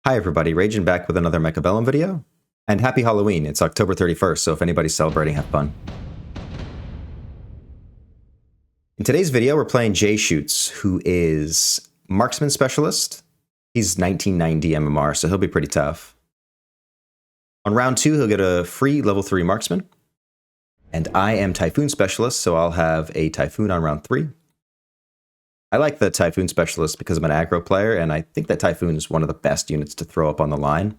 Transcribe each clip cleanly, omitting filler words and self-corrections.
Hi everybody, Raging back with another Mechabellum video. And happy Halloween, it's October 31st, so if anybody's celebrating, have fun. In today's video, we're playing Jay Shoots, who is Marksman Specialist. He's 1990 MMR, so he'll be pretty tough. On round 2, he'll get a free level 3 Marksman. And I am Typhoon Specialist, so I'll have a Typhoon on round 3. I like the Typhoon Specialist because I'm an aggro player, and I think that Typhoon is one of the best units to throw up on the line.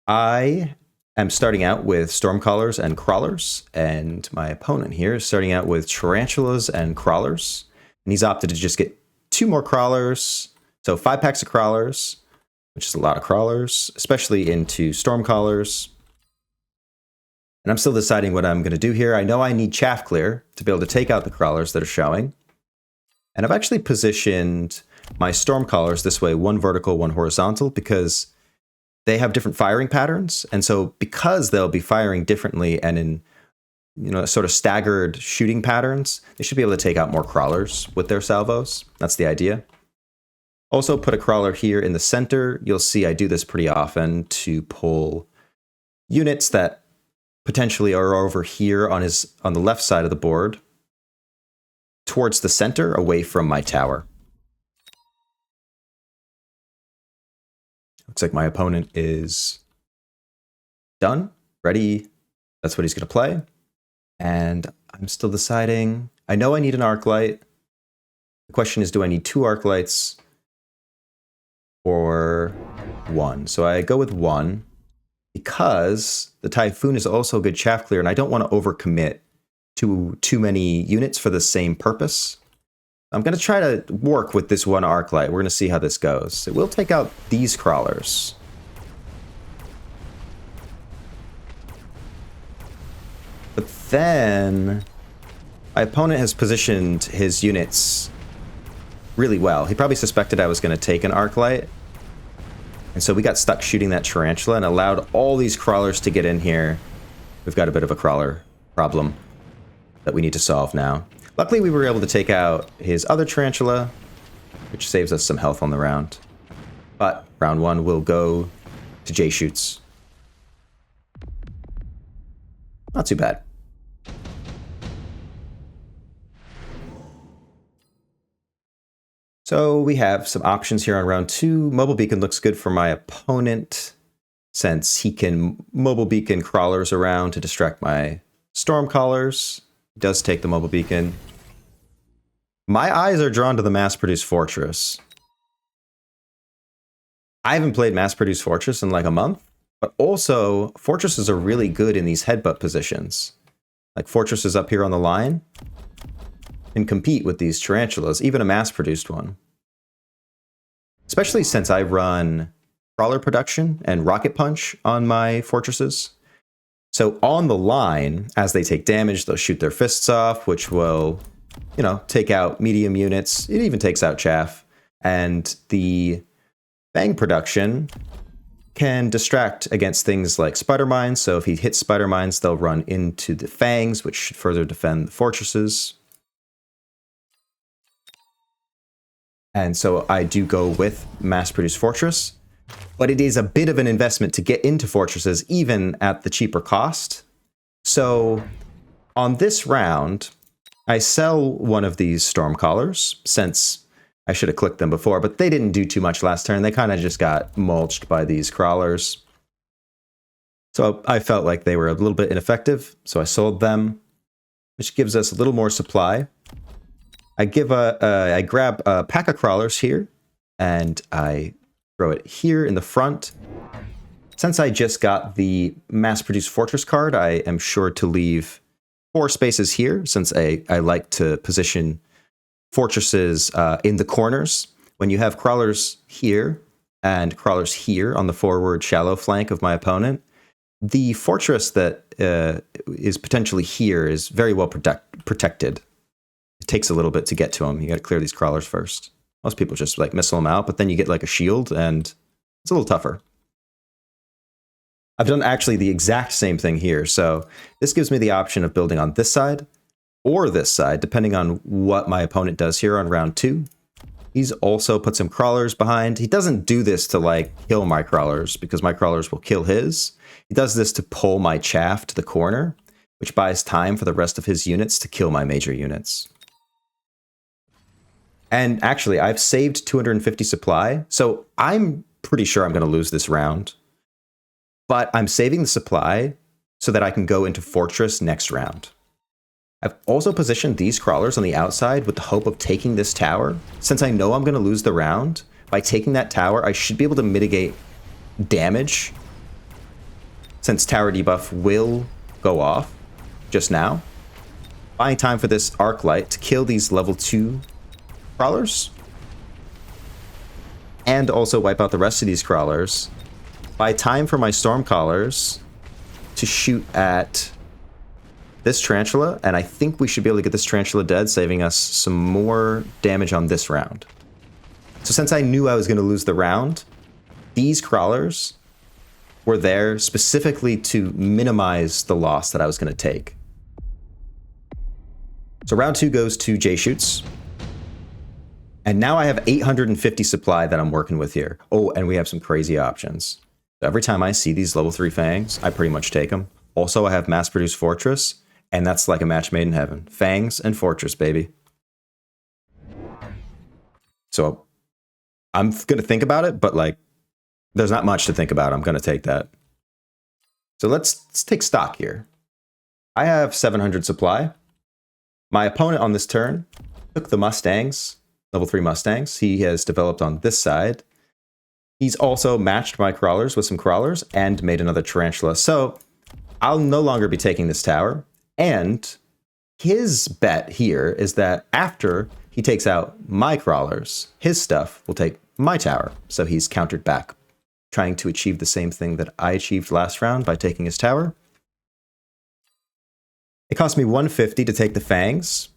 I am starting out with Stormcallers and Crawlers, and my opponent here is starting out with Tarantulas and Crawlers. And he's opted to just get 2 more Crawlers, so 5 packs of Crawlers, which is a lot of Crawlers, especially into Stormcallers. And I'm still deciding what I'm going to do here. I know I need Chaff Clear to be able to take out the Crawlers that are showing. And I've actually positioned my Stormcallers this way, one vertical, one horizontal, because they have different firing patterns. And so because they'll be firing differently and in, sort of staggered shooting patterns, they should be able to take out more Crawlers with their salvos. That's the idea. Also put a Crawler here in the center. You'll see I do this pretty often to pull units that potentially are over here on the left side of the board towards the center, away from my tower. Looks like my opponent is done, ready. That's what he's going to play. And I'm still deciding. I know I need an arc light. The question is, do I need 2 arc lights or 1? So I go with 1 because the Typhoon is also a good chaff clear, and I don't want to overcommit to too many units for the same purpose. I'm going to try to work with this 1 arc light. We're going to see how this goes. It will take out these Crawlers. But then my opponent has positioned his units really well. He probably suspected I was going to take an arc light. And so we got stuck shooting that Tarantula and allowed all these Crawlers to get in here. We've got a bit of a Crawler problem that we need to solve now. Luckily, we were able to take out his other Tarantula, which saves us some health on the round. But round 1 will go to Jay Shoots. Not too bad. So we have some options here on round 2. Mobile Beacon looks good for my opponent, since he can Mobile Beacon Crawlers around to distract my Stormcallers. Does take the Mobile Beacon. My eyes are drawn to the mass-produced Fortress. I haven't played mass-produced Fortress in like a month, but also Fortresses are really good in these headbutt positions. Like Fortresses up here on the line can compete with these Tarantulas, even a mass-produced one. Especially since I run Crawler Production and Rocket Punch on my Fortresses. So on the line, as they take damage, they'll shoot their fists off, which will, take out medium units. It even takes out chaff. And the Fang production can distract against things like spider mines. So if he hits spider mines, they'll run into the Fangs, which should further defend the Fortresses. And so I do go with mass-produced Fortress. But it is a bit of an investment to get into Fortresses, even at the cheaper cost. So on this round, I sell one of these Stormcallers, since I should have clicked them before, but they didn't do too much last turn. They kind of just got mulched by these Crawlers. So I felt like they were a little bit ineffective, so I sold them, which gives us a little more supply. I grab a pack of Crawlers here, and I throw it here in the front. Since I just got the mass-produced Fortress card, I am sure to leave 4 spaces here, since I like to position Fortresses in the corners. When you have Crawlers here and Crawlers here on the forward shallow flank of my opponent, the Fortress that is potentially here is very well protected. It takes a little bit to get to him. You got to clear these Crawlers first. Most people just like missile them out, but then you get like a shield and it's a little tougher. I've done actually the exact same thing here. So this gives me the option of building on this side or this side, depending on what my opponent does here on round 2. He's also put some crawlers behind. He doesn't do this to like kill my crawlers because my crawlers will kill his. He does this to pull my chaff to the corner, which buys time for the rest of his units to kill my major units. And actually, I've saved 250 supply, so I'm pretty sure I'm going to lose this round. But I'm saving the supply so that I can go into Fortress next round. I've also positioned these crawlers on the outside with the hope of taking this tower. Since I know I'm going to lose the round, by taking that tower, I should be able to mitigate damage, since tower debuff will go off just now. Buying time for this arc light to kill these level 2 crawlers, and also wipe out the rest of these crawlers. Buy time for my storm callers to shoot at this tarantula, and I think we should be able to get this tarantula dead, saving us some more damage on this round. So since I knew I was going to lose the round, these crawlers were there specifically to minimize the loss that I was going to take. So round 2 goes to J-Shoots. And now I have 850 supply that I'm working with here. Oh, and we have some crazy options. Every time I see these level 3 fangs, I pretty much take them. Also, I have mass-produced Fortress, and that's like a match made in heaven. Fangs and Fortress, baby. So I'm going to think about it, but like, there's not much to think about. I'm going to take that. So let's take stock here. I have 700 supply. My opponent on this turn took the Mustangs, level 3 Mustangs. He has developed on this side. He's also matched my crawlers with some crawlers and made another tarantula. So I'll no longer be taking this tower. And his bet here is that after he takes out my crawlers, his stuff will take my tower. So he's countered back, trying to achieve the same thing that I achieved last round by taking his tower. It cost me 150 to take the fangs.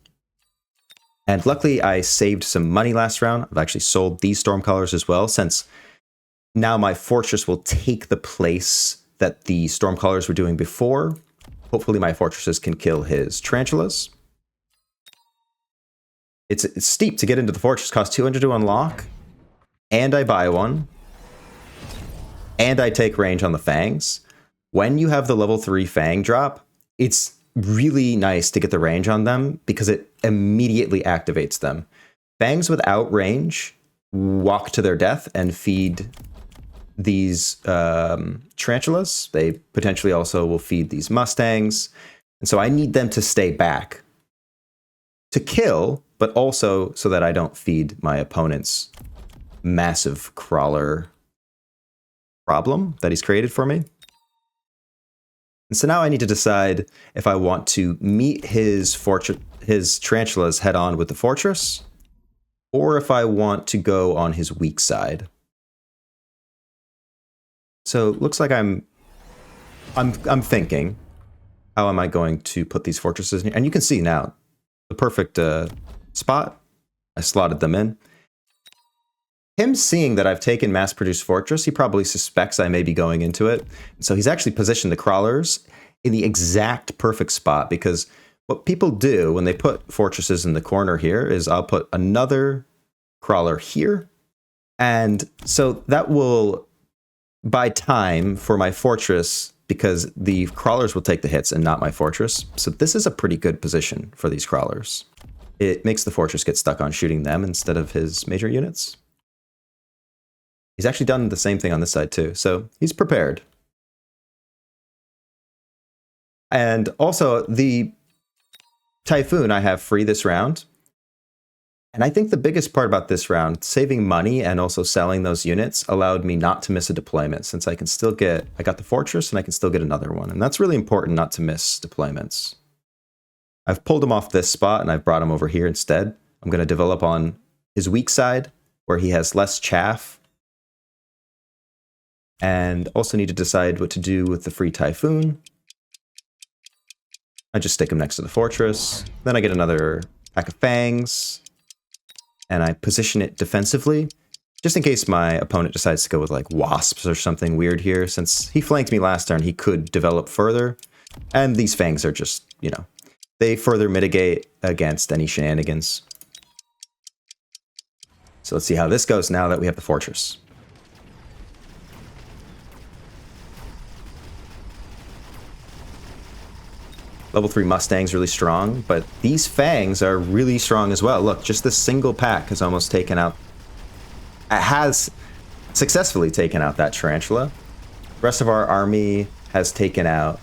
And luckily I saved some money last round. I've actually sold these Stormcallers as well, since now my Fortress will take the place that the Stormcallers were doing before. Hopefully my Fortresses can kill his Tarantulas. It's steep to get into the Fortress, costs 200 to unlock. And I buy one. And I take range on the Fangs. When you have the level 3 Fang drop, it's really nice to get the range on them because it immediately activates them. Fangs without range walk to their death and feed these tarantulas. They potentially also will feed these Mustangs. And so I need them to stay back to kill, but also so that I don't feed my opponent's massive crawler problem that he's created for me. And so now I need to decide if I want to meet his tarantulas head on with the Fortress, or if I want to go on his weak side. So it looks like I'm thinking, how am I going to put these Fortresses in here? And you can see now the perfect spot. I slotted them in. Him seeing that I've taken mass-produced Fortress, he probably suspects I may be going into it. So he's actually positioned the crawlers in the exact perfect spot, because what people do when they put Fortresses in the corner here is I'll put another crawler here. And so that will buy time for my Fortress, because the crawlers will take the hits and not my Fortress. So this is a pretty good position for these crawlers. It makes the Fortress get stuck on shooting them instead of his major units. He's actually done the same thing on this side too, so he's prepared. And also, the Typhoon I have free this round. And I think the biggest part about this round, saving money and also selling those units, allowed me not to miss a deployment, since I can still get, I got the Fortress and I can still get another one. And that's really important, not to miss deployments. I've pulled him off this spot and I've brought him over here instead. I'm going to develop on his weak side, where he has less chaff. And also need to decide what to do with the free Typhoon. I just stick him next to the Fortress. Then I get another pack of Fangs. And I position it defensively, just in case my opponent decides to go with like Wasps or something weird here. Since he flanked me last turn, he could develop further. And these Fangs are just, you know, they further mitigate against any shenanigans. So let's see how this goes now that we have the fortress. Level 3 Mustang's really strong, but these Fangs are really strong as well. Look, just this single pack has almost taken out... It has successfully taken out that Tarantula. The rest of our army has taken out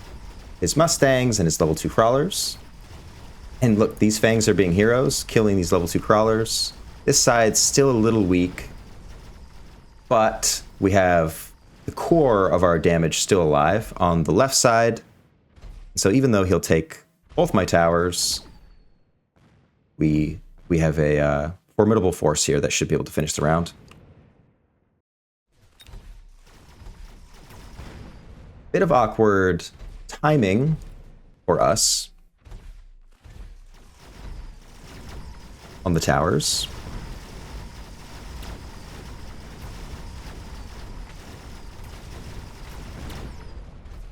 his Mustangs and his level 2 Crawlers. And look, these Fangs are being heroes, killing these level 2 Crawlers. This side's still a little weak, but we have the core of our damage still alive on the left side. So even though he'll take both my towers, we have a formidable force here that should be able to finish the round. Bit of awkward timing for us on the towers.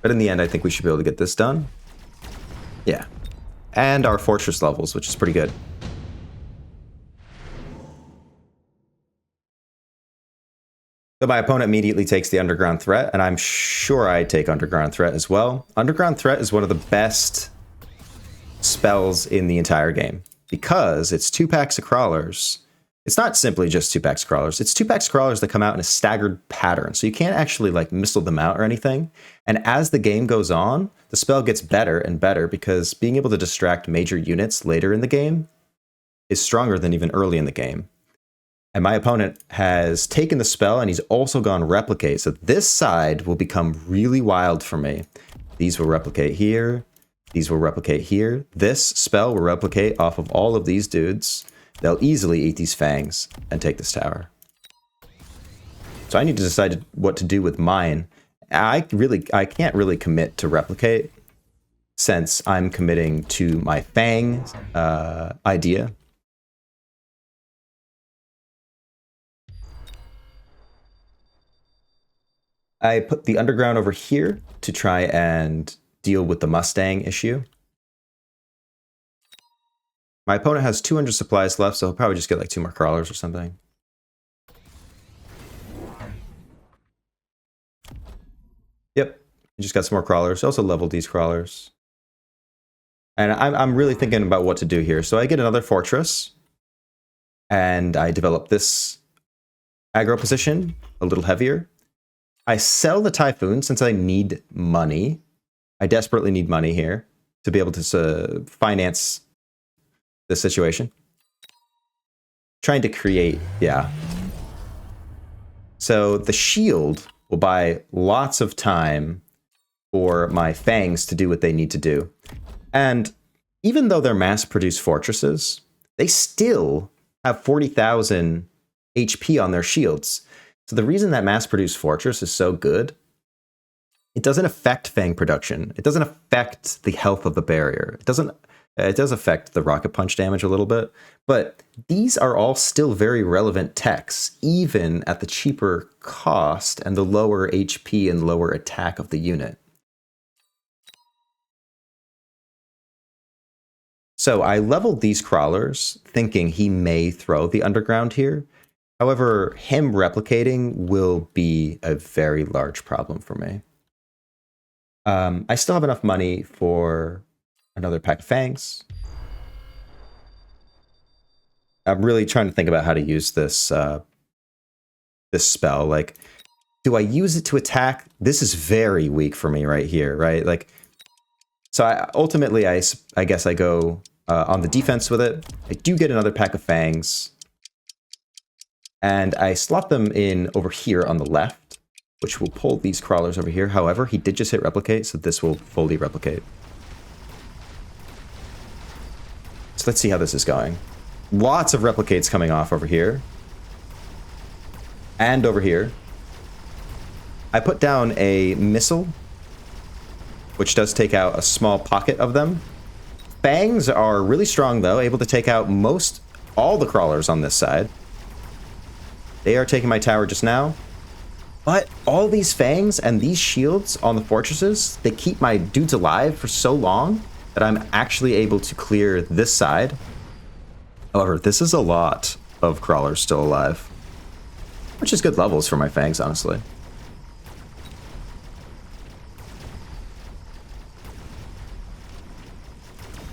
But in the end, I think we should be able to get this done. Yeah. And our fortress levels, which is pretty good. So my opponent immediately takes the underground threat, and I'm sure I take underground threat as well. Underground threat is one of the best spells in the entire game because it's 2 packs of crawlers. It's not simply just 2 packs of crawlers. It's 2 packs of crawlers that come out in a staggered pattern. So you can't actually like missile them out or anything. And as the game goes on, the spell gets better and better because being able to distract major units later in the game is stronger than even early in the game. And my opponent has taken the spell and he's also gone replicate. So this side will become really wild for me. These will replicate here. These will replicate here. This spell will replicate off of all of these dudes. They'll easily eat these Fangs and take this tower. So I need to decide what to do with mine. I can't really commit to replicate since I'm committing to my Fang idea. I put the underground over here to try and deal with the Mustang issue. My opponent has 200 supplies left, so he'll probably just get like 2 more crawlers or something. Yep, he just got some more crawlers. Also leveled these crawlers. And I'm really thinking about what to do here. So I get another fortress, and I develop this aggro position a little heavier. I sell the Typhoon since I need money. I desperately need money here to be able to finance this situation. Trying to create, yeah. So the shield will buy lots of time for my Fangs to do what they need to do. And even though they're mass-produced fortresses, they still have 40,000 HP on their shields. So the reason that mass-produced fortress is so good, it doesn't affect Fang production. It doesn't affect the health of the barrier. It does affect the rocket punch damage a little bit, but these are all still very relevant techs, even at the cheaper cost and the lower HP and lower attack of the unit. So I leveled these crawlers, thinking he may throw the underground here. However, him replicating will be a very large problem for me. I still have enough money for another pack of Fangs. I'm really trying to think about how to use this this spell. Like, do I use it to attack? This is very weak for me right here, right? Like, so ultimately, I guess I go on the defense with it. I do get another pack of Fangs. And I slot them in over here on the left, which will pull these crawlers over here. However, he did just hit replicate, so this will fully replicate. So let's see how this is going. Lots of replicates coming off over here. And over here. I put down a missile, which does take out a small pocket of them. Fangs are really strong, though, able to take out all the crawlers on this side. They are taking my tower just now. But all these Fangs and these shields on the fortresses, they keep my dudes alive for so long that I'm actually able to clear this side. However, this is a lot of crawlers still alive. Which is good levels for my fangs, honestly.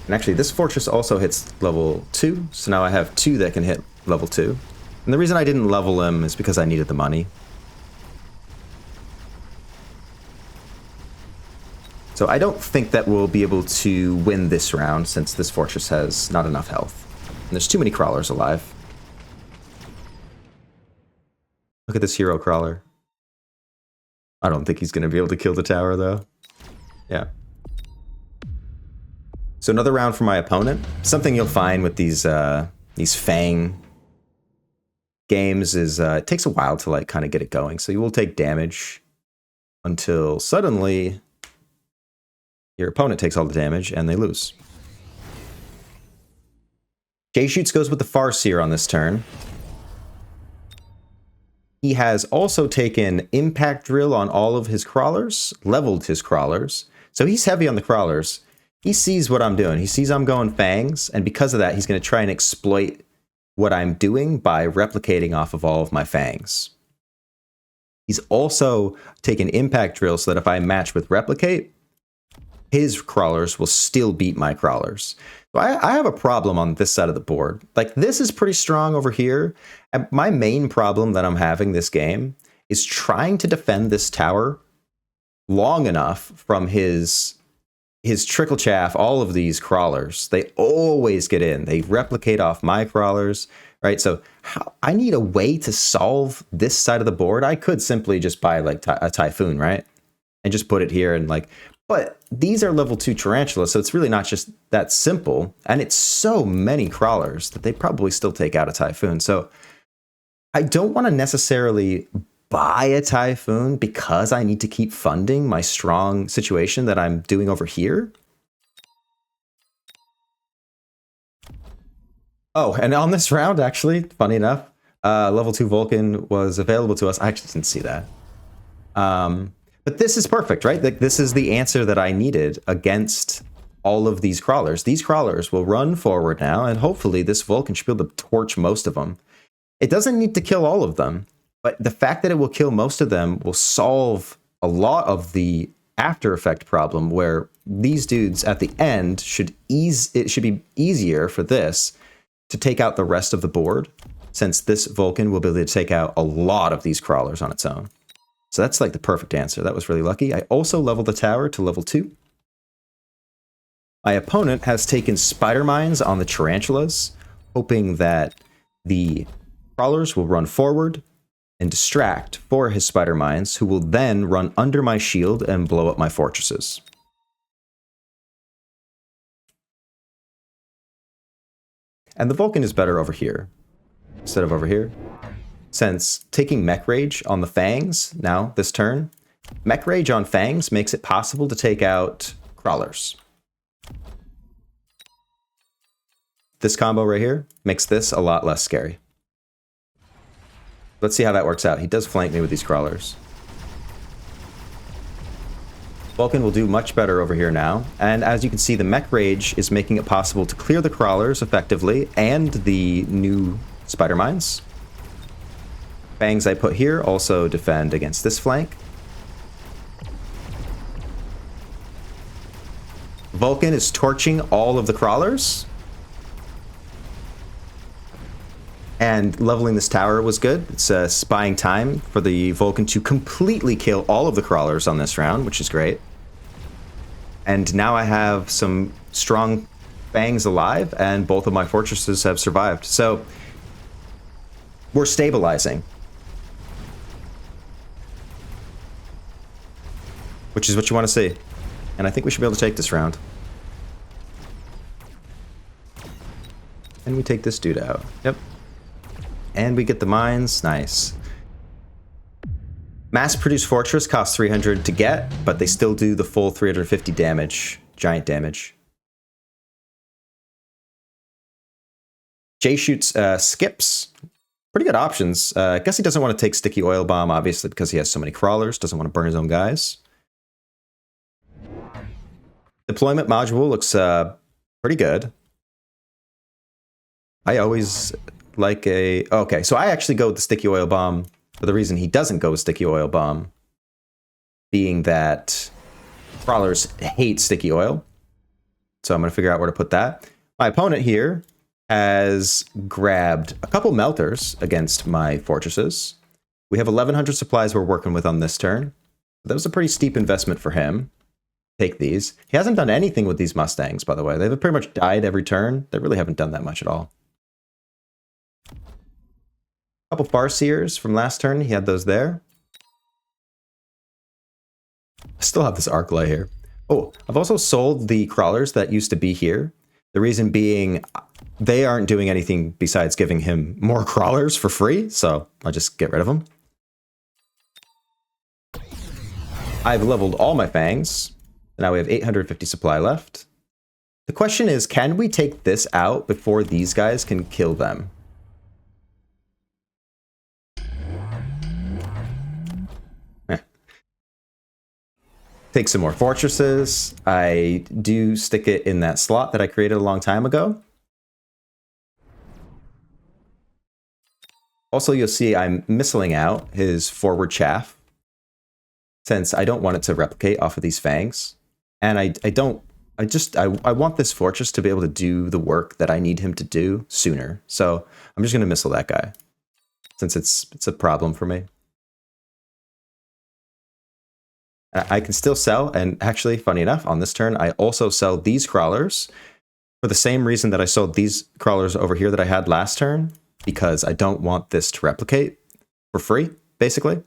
And actually, this fortress also hits level 2, so now I have 2 that can hit level 2. And the reason I didn't level him is because I needed the money. So I don't think that we'll be able to win this round, since this fortress has not enough health. And there's too many crawlers alive. Look at this hero crawler. I don't think he's going to be able to kill the tower, though. Yeah. So another round for my opponent. Something you'll find with these Fang games is it takes a while to like kind of get it going. So you will take damage until suddenly your opponent takes all the damage and they lose. J-Shoots goes with the Farseer on this turn. He has also taken Impact Drill on all of his crawlers, leveled his crawlers. So he's heavy on the crawlers. He sees what I'm doing. He sees I'm going Fangs, and because of that, he's going to try and exploit what I'm doing by replicating off of all of my Fangs. He's also taken Impact Drill so that if I match with Replicate, his crawlers will still beat my crawlers. So I have a problem on this side of the board. Like, this is pretty strong over here. And my main problem that I'm having this game is trying to defend this tower long enough from his trickle chaff, all of these crawlers. They always get in. They replicate off my crawlers, right? So I need a way to solve this side of the board. I could simply just buy like a Typhoon, right? And just put it here and like, but these are level 2 tarantulas, so it's really not just that simple. And it's so many crawlers that they probably still take out a Typhoon. So I don't want to necessarily buy a Typhoon because I need to keep funding my strong situation that I'm doing over here. Oh, and on this round, actually, funny enough, level 2 Vulcan was available to us. I actually didn't see that. But this is perfect, right? Like, this is the answer that I needed against all of these crawlers. These crawlers will run forward now, and hopefully this Vulcan should be able to torch most of them. It doesn't need to kill all of them, but the fact that it will kill most of them will solve a lot of the after effect problem, where these dudes at the end it should be easier for this to take out the rest of the board, since this Vulcan will be able to take out a lot of these crawlers on its own. So that's like the perfect answer. That was really lucky. I also leveled the tower to level 2. My opponent has taken Spider Mines on the tarantulas, hoping that the crawlers will run forward and distract for his Spider Mines, who will then run under my shield and blow up my fortresses. And the Vulcan is better over here instead of over here, since taking Mech Rage on the Fangs now this turn, Mech Rage on Fangs makes it possible to take out crawlers. This combo right here makes this a lot less scary. Let's see how that works out. He does flank me with these crawlers. Vulcan will do much better over here now, and as you can see, the Mech Rage is making it possible to clear the crawlers effectively and the new Spider Mines. Fangs I put here also defend against this flank. Vulcan is torching all of the crawlers. And leveling this tower was good. It's spying time for the Vulcan to completely kill all of the crawlers on this round, which is great. And now I have some strong Fangs alive, and both of my fortresses have survived. So we're stabilizing, which is what you want to see. And I think we should be able to take this round. And we take this dude out. Yep. And we get the mines. Nice. Mass-produced fortress costs 300 to get, but they still do the full 350 damage. Giant damage. Jay shoots skips. Pretty good options. I guess he doesn't want to take Sticky Oil Bomb, obviously, because he has so many crawlers. Doesn't want to burn his own guys. Deployment module looks pretty good. I always like a... Okay, so I actually go with the sticky oil bomb for the reason he doesn't go with sticky oil bomb, being that crawlers hate sticky oil. So I'm going to figure out where to put that. My opponent here has grabbed a couple melters against my fortresses. We have 1,100 supplies we're working with on this turn. That was a pretty steep investment for him. Take these. He hasn't done anything with these Mustangs, by the way. They've pretty much died every turn. They really haven't done that much at all. A couple Farseers from last turn. He had those there. I still have this Arclight here. Oh, I've also sold the crawlers that used to be here. The reason being, they aren't doing anything besides giving him more crawlers for free, so I'll just get rid of them. I've leveled all my fangs. Now we have 850 supply left. The question is, can we take this out before these guys can kill them? Take some more fortresses. I do stick it in that slot that I created a long time ago. Also, you'll see I'm missiling out his forward chaff, since I don't want it to replicate off of these fangs. And I want this fortress to be able to do the work that I need him to do sooner. So I'm just going to missile that guy, since it's a problem for me. I can still sell, and actually, funny enough, on this turn, I also sell these crawlers for the same reason that I sold these crawlers over here that I had last turn, because I don't want this to replicate for free, basically.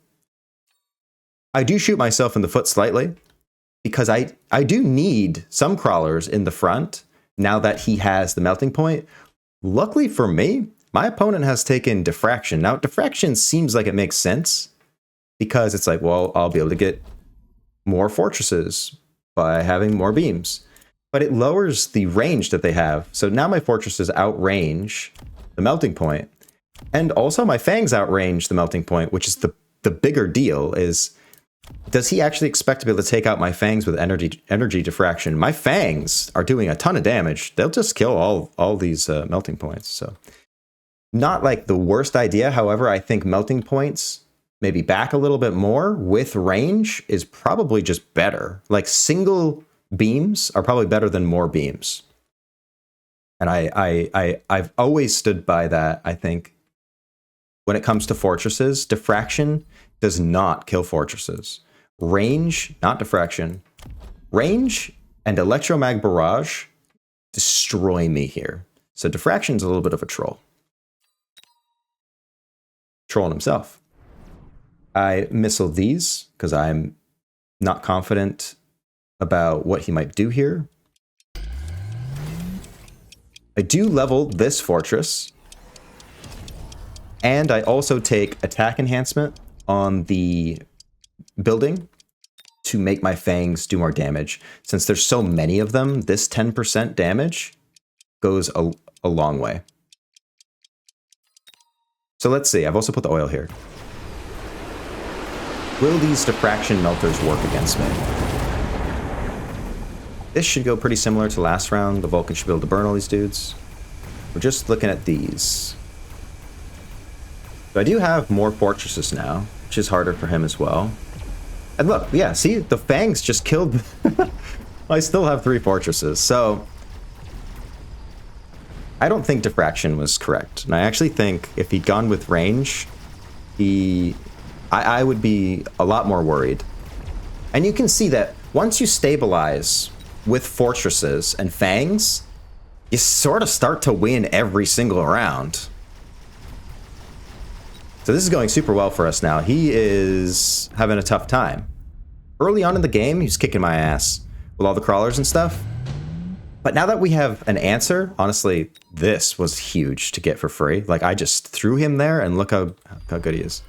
I do shoot myself in the foot slightly, because I do need some crawlers in the front now that he has the melting point. Luckily for me, my opponent has taken diffraction. Now, diffraction seems like it makes sense, because it's like, well, I'll be able to get more fortresses by having more beams, but it lowers the range that they have. So now my fortresses outrange the melting point, and also my fangs outrange the melting point, which is the bigger deal. Is, does he actually expect to be able to take out my fangs with energy diffraction? My fangs are doing a ton of damage. They'll just kill all these melting points. So not like the worst idea. However, I think melting points maybe back a little bit more with range is probably just better. Like, single beams are probably better than more beams. And I've always stood by that. I think when it comes to fortresses, diffraction does not kill fortresses. Range, not diffraction. Range and electromag barrage destroy me here. So diffraction's a little bit of a troll. Trolling himself. I missile these because I'm not confident about what he might do here. I do level this fortress, and I also take attack enhancement on the building to make my fangs do more damage. Since there's so many of them, this 10% damage goes a long way. So let's see. I've also put the oil here. Will these diffraction melters work against me? This should go pretty similar to last round. The Vulcan should be able to burn all these dudes. We're just looking at these. So I do have more fortresses now, which is harder for him as well. And look, yeah, see, the fangs just killed... I still have 3 fortresses, so... I don't think diffraction was correct. And I actually think if he'd gone with range, I would be a lot more worried. And you can see that once you stabilize with fortresses and fangs, you sort of start to win every single round. So this is going super well for us now. He is having a tough time. Early on in the game, he was kicking my ass with all the crawlers and stuff. But now that we have an answer, honestly, this was huge to get for free. Like, I just threw him there, and look how good he is.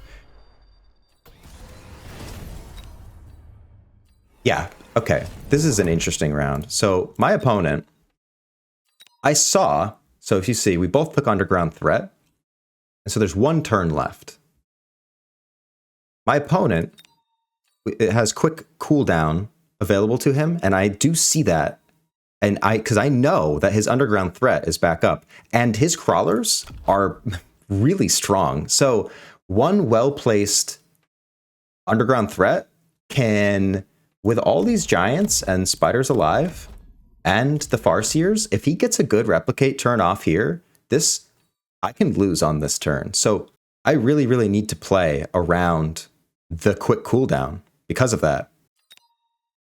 Yeah, okay. This is an interesting round. So my opponent, I saw, so if you see, we both took underground threat. And so there's 1 turn left. My opponent, it has quick cooldown available to him, and I do see that. And because I know that his underground threat is back up, and his crawlers are really strong. So one well-placed underground threat can, with all these giants and spiders alive and the Farseers, if he gets a good replicate turn off here, I can lose on this turn. So I really, really need to play around the quick cooldown because of that.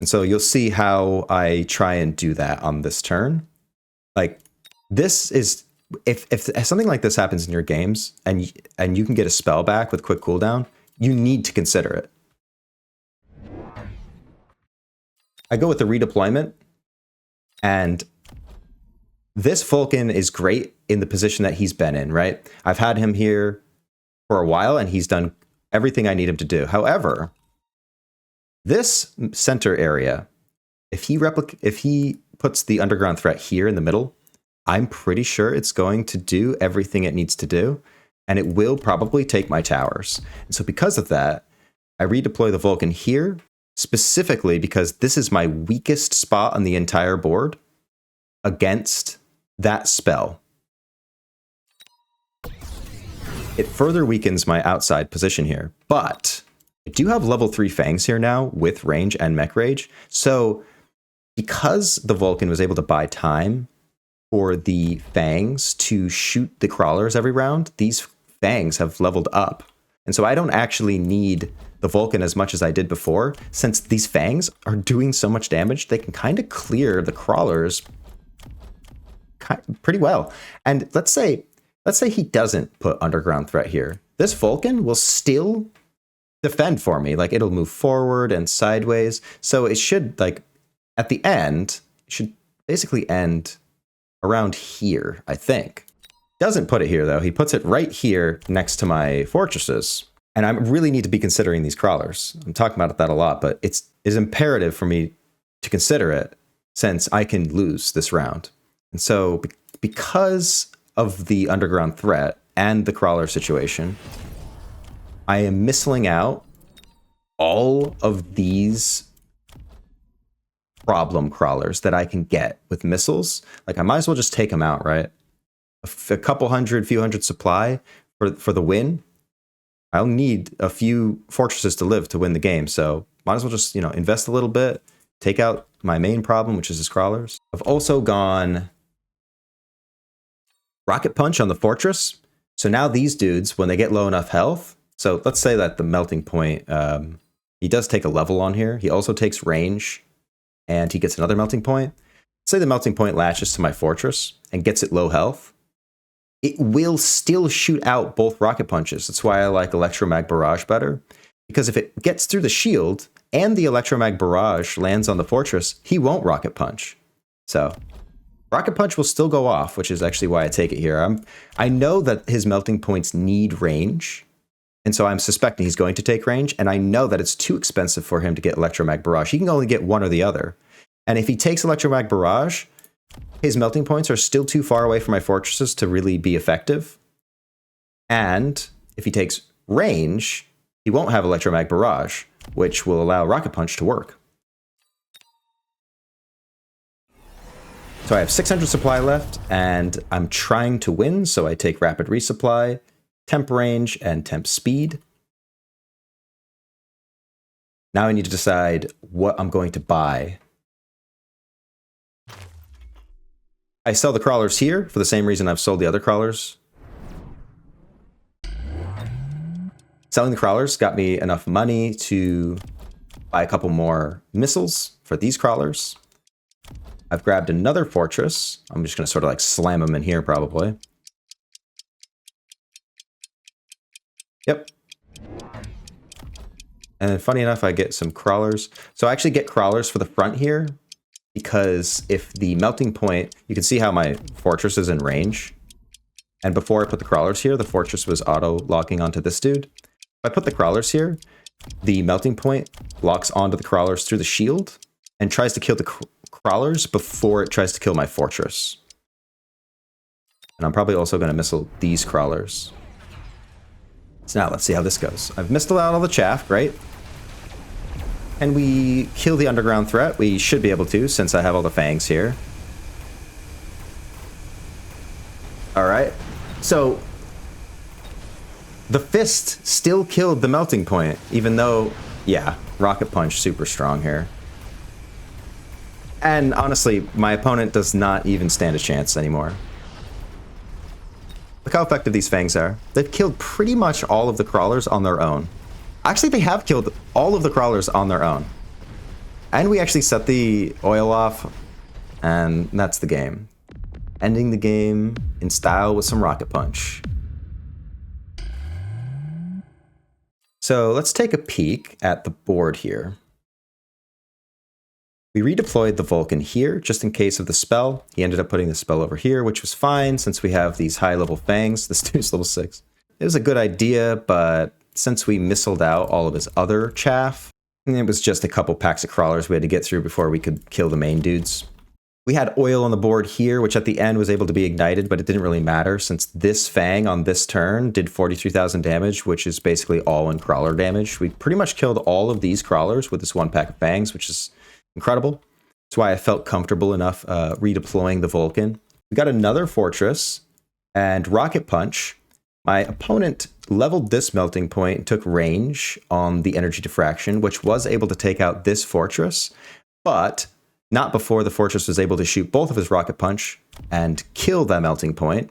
And so you'll see how I try and do that on this turn. Like, this is, if something like this happens in your games and you can get a spell back with quick cooldown, you need to consider it. I go with the redeployment, and this Vulcan is great in the position that he's been in, right? I've had him here for a while, and he's done everything I need him to do. However, this center area, if he puts the underground threat here in the middle, I'm pretty sure it's going to do everything it needs to do, and it will probably take my towers. And so because of that, I redeploy the Vulcan here, specifically because this is my weakest spot on the entire board against that spell. It further weakens my outside position here, but I do have level 3 Fangs here now with range and mech rage. So because the Vulcan was able to buy time for the Fangs to shoot the crawlers every round, these Fangs have leveled up. And so I don't actually need the Vulcan as much as I did before. Since these Fangs are doing so much damage, they can kind of clear the crawlers pretty well. And let's say he doesn't put underground threat here. This Vulcan will still defend for me. Like, it'll move forward and sideways. So it should, like, at the end, it should basically end around here, I think. Doesn't put it here, though. He puts it right here next to my fortresses. And I really need to be considering these crawlers. I'm talking about that a lot, but it's imperative for me to consider it since I can lose this round. And so because of the underground threat and the crawler situation, I am missing out all of these problem crawlers that I can get with missiles. Like, I might as well just take them out, right? A couple hundred, few hundred supply for the win. I'll need a few fortresses to live to win the game, so might as well just, invest a little bit, take out my main problem, which is his crawlers. I've also gone Rocket Punch on the fortress. So now these dudes, when they get low enough health, so let's say that the melting point, he does take a level on here. He also takes range, and he gets another melting point. Say the melting point latches to my fortress and gets it low health. It will still shoot out both rocket punches. That's why I like Electromag Barrage better. Because if it gets through the shield and the Electromag Barrage lands on the fortress, he won't rocket punch. So rocket punch will still go off, which is actually why I take it here. I know that his melting points need range, and so I'm suspecting he's going to take range, and I know that it's too expensive for him to get Electromag Barrage. He can only get one or the other. And if he takes Electromag Barrage, his melting points are still too far away from my fortresses to really be effective. And if he takes range, he won't have Electromag Barrage, which will allow Rocket Punch to work. So I have 600 supply left, and I'm trying to win, so I take Rapid Resupply, Temp Range, and Temp Speed. Now I need to decide what I'm going to buy. I sell the crawlers here for the same reason I've sold the other crawlers. Selling the crawlers got me enough money to buy a couple more missiles for these crawlers. I've grabbed another fortress. I'm just going to sort of like slam them in here probably. Yep. And funny enough, I get some crawlers. So I actually get crawlers for the front here, because if the melting point, you can see how my fortress is in range. And before I put the crawlers here, the fortress was auto-locking onto this dude. If I put the crawlers here, the melting point locks onto the crawlers through the shield and tries to kill the crawlers before it tries to kill my fortress. And I'm probably also going to missile these crawlers. So now let's see how this goes. I've missiled out all the chaff, great. And we kill the underground threat. We should be able to, since I have all the fangs here. All right. So The fist still killed the melting point, even though, yeah, rocket punch super strong here. And honestly, my opponent does not even stand a chance anymore. Look how effective these fangs are. They've killed pretty much all of the crawlers on their own. Actually, they have killed all of the crawlers on their own. And we actually set the oil off, and that's the game. Ending the game in style with some rocket punch. So let's take a peek at the board here. We redeployed the Vulcan here just in case of the spell. He ended up putting the spell over here, which was fine since we have these high-level fangs. This dude's level 6. It was a good idea, but since we missiled out all of his other chaff, it was just a couple packs of crawlers we had to get through before we could kill the main dudes. We had oil on the board here, which at the end was able to be ignited, but it didn't really matter since this fang on this turn did 43,000 damage, which is basically all in crawler damage. We pretty much killed all of these crawlers with this one pack of fangs, which is incredible. That's why I felt comfortable enough redeploying the Vulcan. We got another fortress and rocket punch. My opponent leveled this melting point and took range on the energy diffraction, which was able to take out this fortress, but not before the fortress was able to shoot both of his rocket punch and kill that melting point.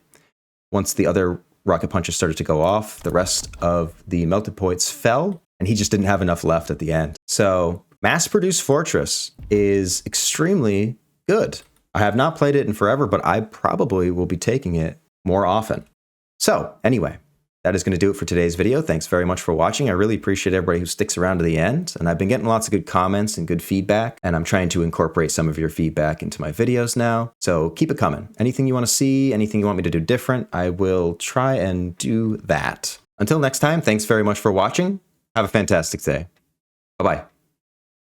Once the other rocket punches started to go off, the rest of the melted points fell, and he just didn't have enough left at the end. So mass-produced fortress is extremely good. I have not played it in forever, but I probably will be taking it more often. So anyway, that is going to do it for today's video. Thanks very much for watching. I really appreciate everybody who sticks around to the end. And I've been getting lots of good comments and good feedback. And I'm trying to incorporate some of your feedback into my videos now. So keep it coming. Anything you want to see, anything you want me to do different, I will try and do that. Until next time, thanks very much for watching. Have a fantastic day. Bye-bye.